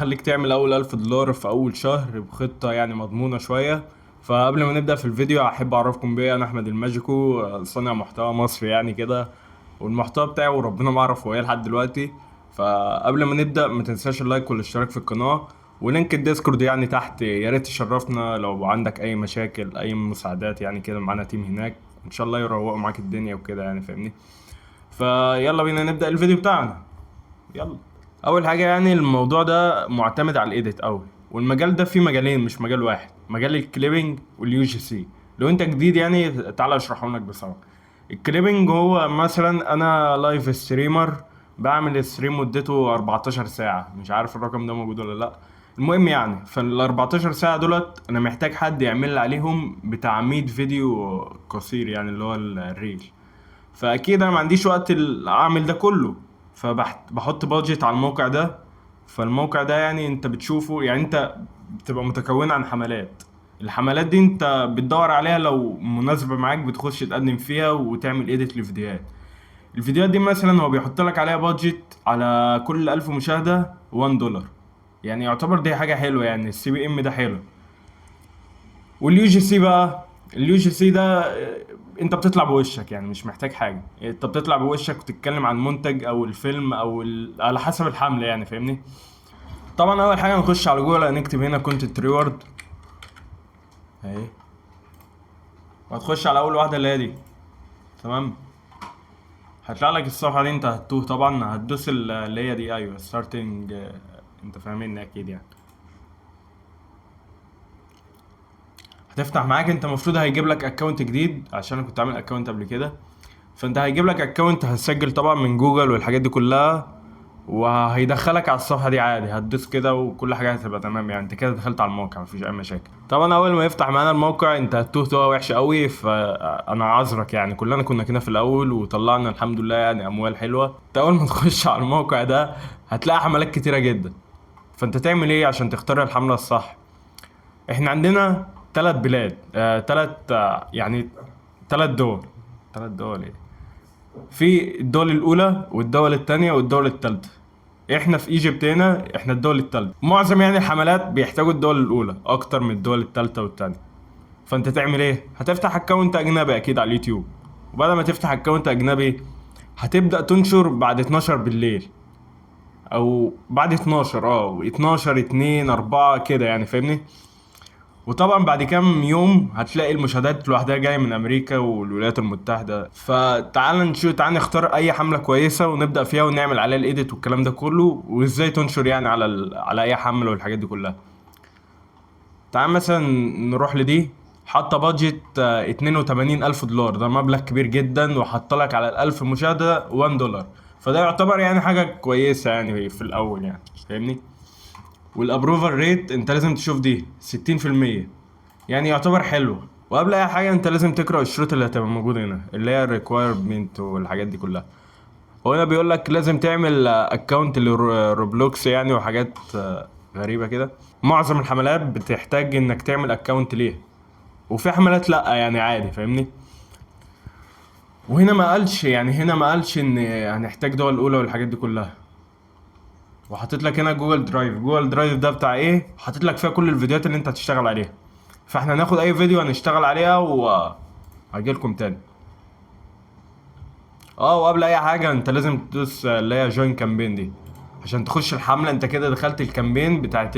هخليك تعمل اول $1000 في اول شهر بخطة يعني مضمونة شوية. فقبل ما نبدأ في الفيديو احب اعرفكم بيا، انا احمد الماجيكو، صانع محتوى مصري يعني كده. والمحتوى بتاعي وربنا ما اعرف هو ايه لحد دلوقتي. فقبل ما نبدأ ما تنساش اللايك والاشتراك في القناة ولينك الديسكورد يعني تحت، يا ريت تشرفنا لو عندك اي مشاكل اي مساعدات يعني كده، معانا تيم هناك ان شاء الله يروقوا معاك الدنيا وكده يعني فاهمني. فيلا بينا نبدأ الفيديو بتاعنا. يلا. اول حاجه يعني الموضوع ده معتمد على الايديت قوي، والمجال ده فيه مجالين مش مجال واحد، مجال الكليبنج واليو جي سي. لو انت جديد يعني تعالى اشرحهم لك بصراحه. الكليبنج هو مثلا انا لايف ستريمر، بعمل ستريم مدته 14 ساعه، مش عارف الرقم ده موجود ولا لا. المهم يعني فال 14 ساعه دولت انا محتاج حد يعمل لي عليهم بتاع 100 فيديو قصير يعني اللي هو الريل. فاكيد انا ما عنديش وقت اعمل ده كله، فبحط بادجت على الموقع ده. فالموقع ده يعني انت بتشوفه، يعني انت بتبقى متكونة عن حملات. الحملات دي انت بتدور عليها، لو مناسبة معاك بتخش تقدم فيها وتعمل ايديت لفيديوهات. الفيديوهات دي مثلا هو بيحط لك عليها بادجت على كل 1000 مشاهدة $1. يعني يعتبر دي حاجة حلوة، يعني السي بي ام ده حلو. واليو جي سي بقى، اليو جي سي ده انت بتطلع بوشك، يعني مش محتاج حاجه، انت بتطلع بوشك وتتكلم عن المنتج او الفيلم او على حسب الحمله يعني فاهمني. طبعا اول حاجه نخش على جوجل، هنكتب هنا كونتنت ريورد اهي، وهتخش على اول واحده اللي هي دي. تمام. هتطلع لك الصفحه دي، انت هتتوه طبعا، هتدوس اللي هي دي، ايوه ستارتنج. انت فاهمين اكيد يعني. هتفتح معاك، انت المفروض هيجيب لك اكونت جديد عشان انا كنت عامل اكونت قبل كده. فانت هيجيب لك اكونت، هتسجل طبعا من جوجل والحاجات دي كلها، وهيدخلك على الصفحه دي عادي، هتدوس كده وكل حاجه هتبقى تمام، يعني انت كده دخلت على الموقع مفيش اي مشاكل. طبعا اول ما يفتح معانا الموقع انت هتتوه توه وحشه قوي، فانا عذرك يعني، كلنا كنا كده في الاول وطلعنا الحمد لله يعني اموال حلوه. انت اول ما تخش على الموقع ده هتلاقي حملات كتيره جدا. فانت تعمل ايه عشان تختار الحمله الصح؟ احنا عندنا 3 بلاد، 3 دول. 3 دول ايه؟ في الدول الاولى والدول الثانيه والدول الثالثه. احنا في ايجيبت هنا، احنا الدول الثالثه. معظم يعني الحملات بيحتاجوا الدول الاولى اكتر من الدول الثالثه والثانيه. فانت تعمل ايه؟ هتفتح اكونت اجنبي اكيد على اليوتيوب. وبعد ما تفتح اكونت اجنبي هتبدا تنشر بعد 12 بالليل، او بعد 12 12 2 4 كده يعني فاهمني. وطبعا بعد كام يوم هتلاقي المشاهدات لوحدها جايه من امريكا والولايات المتحده. فتعال نشوف، تعال نختار اي حمله كويسه ونبدا فيها ونعمل عليها الايديت والكلام ده كله، وازاي تنشر يعني على اي حمله والحاجات دي كلها. تعال مثلا نروح لدي، حاطه بادجت $82,000. ده مبلغ كبير جدا، وحاطه لك على ال1000 مشاهده $1. فده يعتبر يعني حاجه كويسه يعني في الاول يعني فاهمني. والابروفال ريت انت لازم تشوف دي 60%، يعني يعتبر حلو. وقبل اي حاجه انت لازم تقرا الشروط اللي هتبقى موجوده هنا، اللي هي الريكويرمنت والحاجات دي كلها. هو هنا بيقول لك لازم تعمل اكونت لروبلوكس يعني، وحاجات غريبه كده. معظم الحملات بتحتاج انك تعمل اكونت ليه، وفي حملات لا يعني عادي فاهمني. وهنا ما قالش، يعني هنا ما قالش ان هنحتاج دول اولى والحاجات دي كلها. وحاطط لك هنا جوجل درايف. جوجل درايف ده بتاع ايه؟ حاطط لك فيها كل الفيديوهات اللي انت هتشتغل عليها. فاحنا هناخد اي فيديو هنشتغل عليها وهجي لكم تاني. وقبل اي حاجه انت لازم تدوس اللي هي جوين كامبين دي عشان تخش الحمله. انت كده دخلت الكامبين بتاعت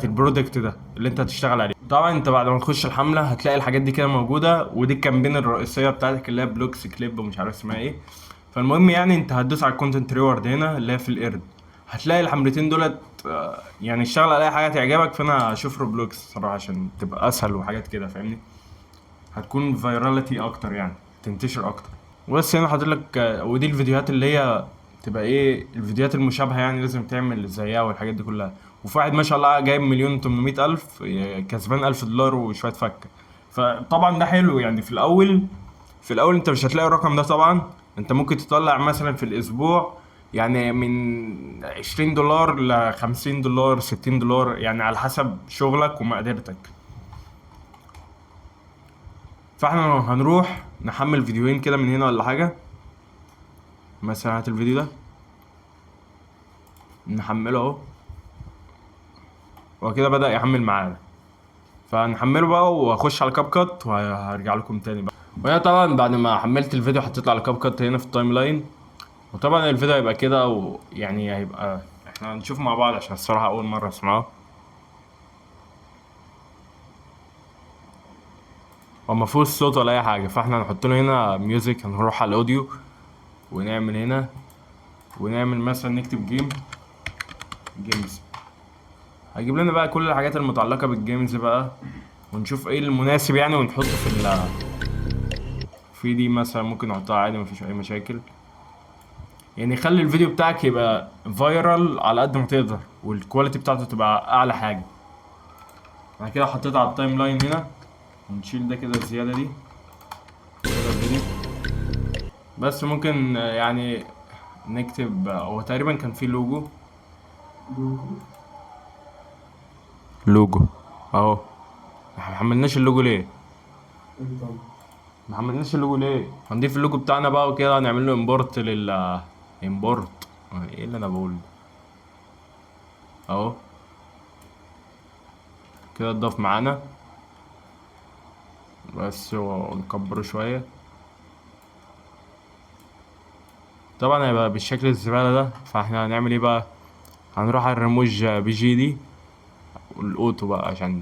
البرودكت ده اللي انت هتشتغل عليه. طبعا انت بعد ما تخش الحمله هتلاقي الحاجات دي كده موجوده، ودي الكامبين الرئيسيه بتاعتك اللي هي بلوكس كليب ومش عارف اسمها ايه. فالمهم يعني انت هتدوس على الكونتنت ريورد هنا اللي هي في القرد. هتلاقي الحملتين دولت يعني اشتغل على اي حاجه تعجبك. فانا هشوف روبلوكس صراحه عشان تبقى اسهل وحاجات كده فاهمني. هتكون فيراليتي اكتر يعني، تنتشر اكتر. بس هنا حاطط لك ودي الفيديوهات اللي هي تبقى ايه، الفيديوهات المشابهه يعني لازم تعمل زيها والحاجات دي كلها. وفي واحد ما شاء الله جايب 1,800,000 كسبان $1000 وشويه فكه. فطبعا ده حلو يعني في الاول. في الاول انت مش هتلاقي الرقم ده طبعا. انت ممكن تطلع مثلا في الاسبوع يعني من $20 ل $50 $60، يعني على حسب شغلك ومقدرتك. فاحنا هنروح نحمل فيديوهين كده من هنا ولا حاجه. مثلا هات الفيديو ده نحمله اهو. هو كده بدأ يحمل معانا، فهنحمله بقى واخش على كاب كات وهرجع لكم تاني بقى. وهنا طبعا بعد ما حملت الفيديو حطيته على كاب كات هنا في التايم لاين. وطبعا الفيديو هيبقى كده، ويعني هيبقى احنا هنشوف مع بعض عشان الصراحة أول مرة أسمعه. هو مفيهوش صوت ولا أي حاجة، فاحنا هنحط له هنا ميوزك. هنروح على الأوديو ونعمل هنا، ونعمل مثلا نكتب جيمز. هيجيب لنا بقى كل الحاجات المتعلقة بالجيمز بقى، ونشوف ايه المناسب يعني ونحطه في دي مثلا. ممكن نحطها عادي مفيش أي مشاكل. يعني خلي الفيديو بتاعك يبقى فايرال على قد ما تقدر، والكواليتي بتاعته تبقى اعلى حاجه. انا كده حطيتها على التايم لاين هنا، ونشيل ده كده الزياده دي كده الفيديو. بس ممكن يعني نكتب هو تقريبا كان فيه لوجو اهو. احنا محملناش اللوجو ليه؟ محملناش اللوجو ليه؟ هنضيف اللوجو بتاعنا بقى وكده، هنعمل له امبورت امبورت. ايه اللي انا بقوله اهو. كده اتضاف معانا، بس ونكبره شويه. طبعا هيبقى بالشكل الزبالة ده، فاحنا هنعمل ايه بقى؟ هنروح على الريموج بي جي دي والاوتو بقى، عشان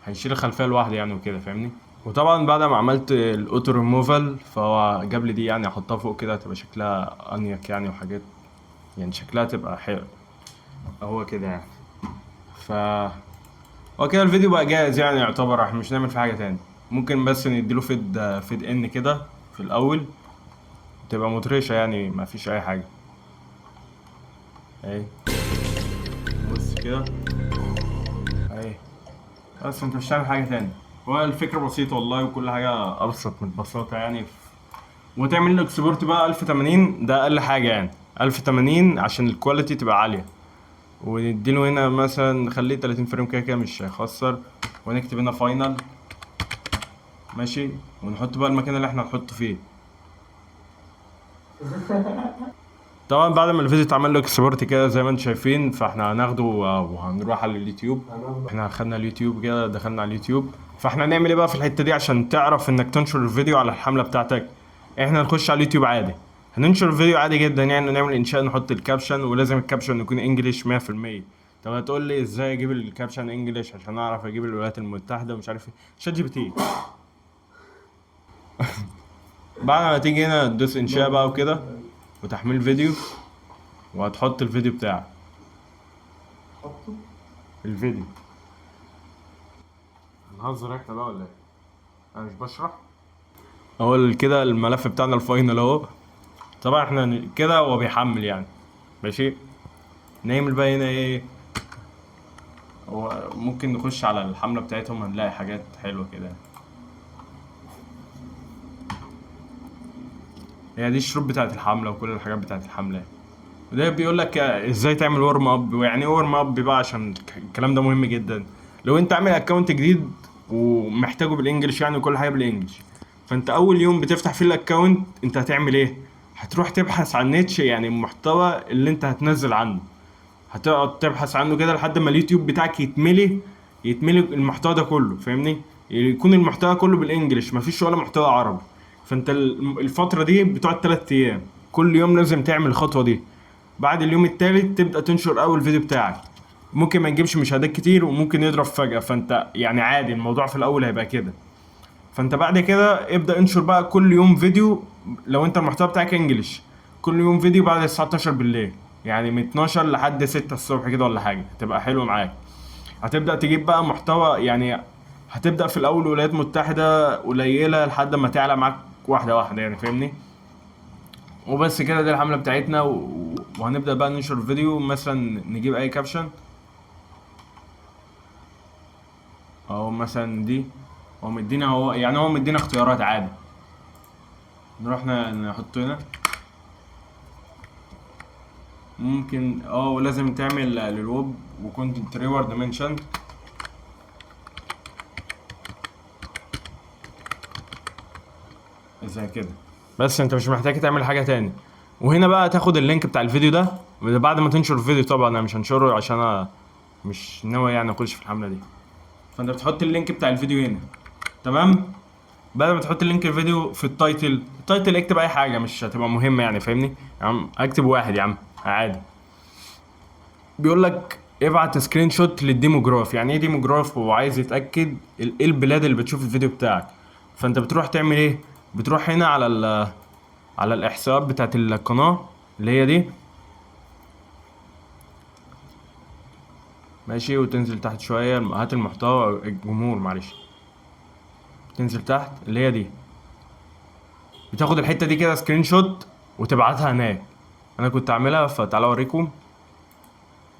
هيشيل الخلفية لوحده يعني وكده، فاهمني؟ وطبعا بعد ما عملت الاوتو ريموفال فهو جاب لي دي، يعني احطها فوق كده تبقى شكلها انيق يعني، وحاجات يعني شكلها تبقى حلو هو كده يعني. ف هو كده الفيديو بقى جاهز يعني يعتبر. احنا مش نعمل فيه حاجة تاني، ممكن بس نديله فيد ان كده في الاول، تبقى مطرشة يعني، ما فيش اي حاجة اهي. بص كده اهي. بس انت مش هتعمل حاجة تاني. هو الفكرة بسيطة والله، وكل حاجة أبسط من البساطة يعني. وتعمل له اكسبورت بقى 1080، ده أقل حاجة يعني. 1080 عشان الكواليتي تبقى عالية. ونديله هنا مثلا نخليه 30 فريم، كده كده مش هيخسر. ونكتب هنا فاينل ماشي، ونحط بقى المكان اللي احنا هنحطه فيه. طبعا بعد ما الفيديو اتعمل له اكسبورت كده زي ما انتم شايفين، فاحنا هناخده وهنروح على اليوتيوب. احنا خدنا اليوتيوب كده، دخلنا على اليوتيوب. فاحنا هنعمل ايه بقى في الحته دي عشان تعرف انك تنشر الفيديو على الحمله بتاعتك؟ احنا هنخش على اليوتيوب عادي، هننشر الفيديو عادي جدا يعني. نعمل انشاء، نحط الكابشن، ولازم الكابشن يكون انجليش 100%. طب هتقول لي ازاي اجيب الكابشن انجليش عشان اعرف اجيب الولايات المتحده ومش عارف ايه؟ شات جي بي تي. بعد ما تيجي هنا تدوس انشاء بقى وكده، وتحميل فيديو، وهتحط الفيديو بتاعك. الفيديو هنهزر احنا بقى ولا ايه؟ انا مش بشرح. اهو كده الملف بتاعنا الفاينل اهو. طبعا احنا كده هو بيحمل يعني ماشي. نعمل بقى هنا ايه؟ هو ممكن نخش على الحملة بتاعتهم، هنلاقي حاجات حلوة كده. هي دي الشروط بتاعت الحملة وكل الحاجات بتاعت الحملة. وده بيقول لك ازاي تعمل ورم اب، ويعني ايه ورم اب بقى، عشان الكلام ده مهم جدا. لو انت عامل اكونت جديد ومحتاجه بالانجلش يعني، وكل حاجه بالانجلش، فانت اول يوم بتفتح فيه الاكونت انت هتعمل ايه؟ هتروح تبحث عن نيتش، يعني المحتوى اللي انت هتنزل عنه. هتقعد تبحث عنه كده لحد ما اليوتيوب بتاعك يتملي المحتوى ده كله، فاهمني؟ يكون المحتوى كله بالانجلش، مفيش ولا محتوى عربي. فانت الفتره دي بتقعد 3 ايام، كل يوم لازم تعمل الخطوه دي. بعد اليوم التالت تبدأ تنشر أول فيديو بتاعك. ممكن ما يجيبش مشاهدات كتير، وممكن يضرب فجأة، فأنت يعني عادي الموضوع في الأول هيبقى كده. فأنت بعد كده ابدأ انشر بقى كل يوم فيديو. لو أنت المحتوى بتاعك انجلش، كل يوم فيديو بعد الساعة 12 بالليل، يعني من 12 لحد 6 الصبح كده ولا حاجة، هتبقى حلو معاك. هتبدأ تجيب بقى محتوى يعني. هتبدأ في الأول ولايات متحدة قليلة لحد ما تعلى معاك واحدة واحدة يعني، فاهمني؟ وبس كده، دي الحملة بتاعتنا وهنبدأ بقى ننشر فيديو. مثلا نجيب أي كابشن، أو مثلا دي. هو مدينا، هو يعني هو مدينا اختيارات عادي، نروح نحط هنا. ممكن ولازم تعمل للويب وكونتنت ريورد منشن زي كده. بس انت مش محتاج تعمل حاجة تاني. وهنا بقى تاخد اللينك بتاع الفيديو ده بعد ما تنشر الفيديو. طبعا انا مش هنشره عشان انا مش ناوي يعني اخش في الحمله دي. فانت بتحط اللينك بتاع الفيديو هنا، تمام. بعد ما تحط اللينك الفيديو في التايتل اكتب اي حاجه مش هتبقى مهمه يعني، فاهمني يا عم؟ اكتب واحد يا عم عادي. بيقول لك ابعت سكرين شوت للديموجراف. يعني ايه ديموجراف؟ هو عايز يتاكد ايه البلاد اللي بتشوف الفيديو بتاعك. فانت بتروح تعمل ايه؟ بتروح هنا على الاحصاءات بتاعت القناه اللي هي دي، ماشي، وتنزل تحت شويه، هات المحتوى الجمهور معلش، تنزل تحت اللي هي دي، بتاخد الحته دي كده سكرين شوت وتبعتها هناك. انا كنت اعملها فتعالى اوريكم.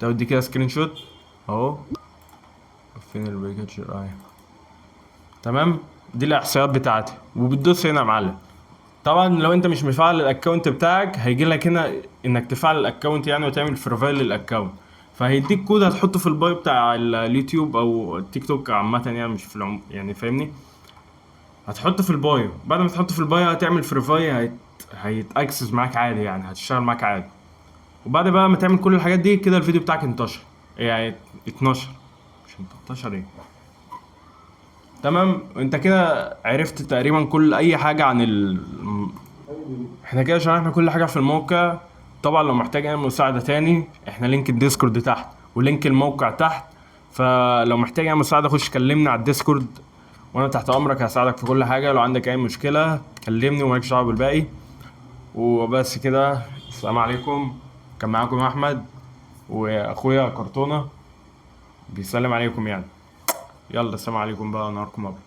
تاخد دي كده سكرين شوت اهو، فين البيكتشر تمام. دي الاحصائيات بتاعتي، وبتدوس هنا يا معلم. طبعا لو انت مش مفعل الاكونت بتاعك هيجي لك هنا انك تفعل الاكونت يعني، وتعمل بروفايل للاكونت. فهيديك كود هتحطه في البايو بتاع اليوتيوب او التيك توك عامه يعني، مش في يعني فاهمني. هتحطه في البايو، بعد ما تحطه في البايو هتعمل فيريفاي، هيتاكسس معاك عادي يعني، هتشتغل معاك عادي. وبعد بقى ما تعمل كل الحاجات دي كده الفيديو بتاعك انتشر، يعني اتنشر، مش انتشر ايه. تمام. انت كده عرفت تقريبا كل اي حاجه عن احنا كده شرحنا كل حاجه في الموقع. طبعا لو محتاج اي مساعده تاني، احنا لينك الديسكورد تحت ولينك الموقع تحت، فلو محتاج اي مساعده خش كلمنا على الديسكورد، وانا تحت امرك هساعدك في كل حاجه. لو عندك اي مشكله كلمني ومالكش دعوه بالباقي. وبس كده، السلام عليكم. كان معاكم احمد، واخويا كرتونه بيسلم عليكم يعني. يلا السلام عليكم بقى، نهاركم ابيض.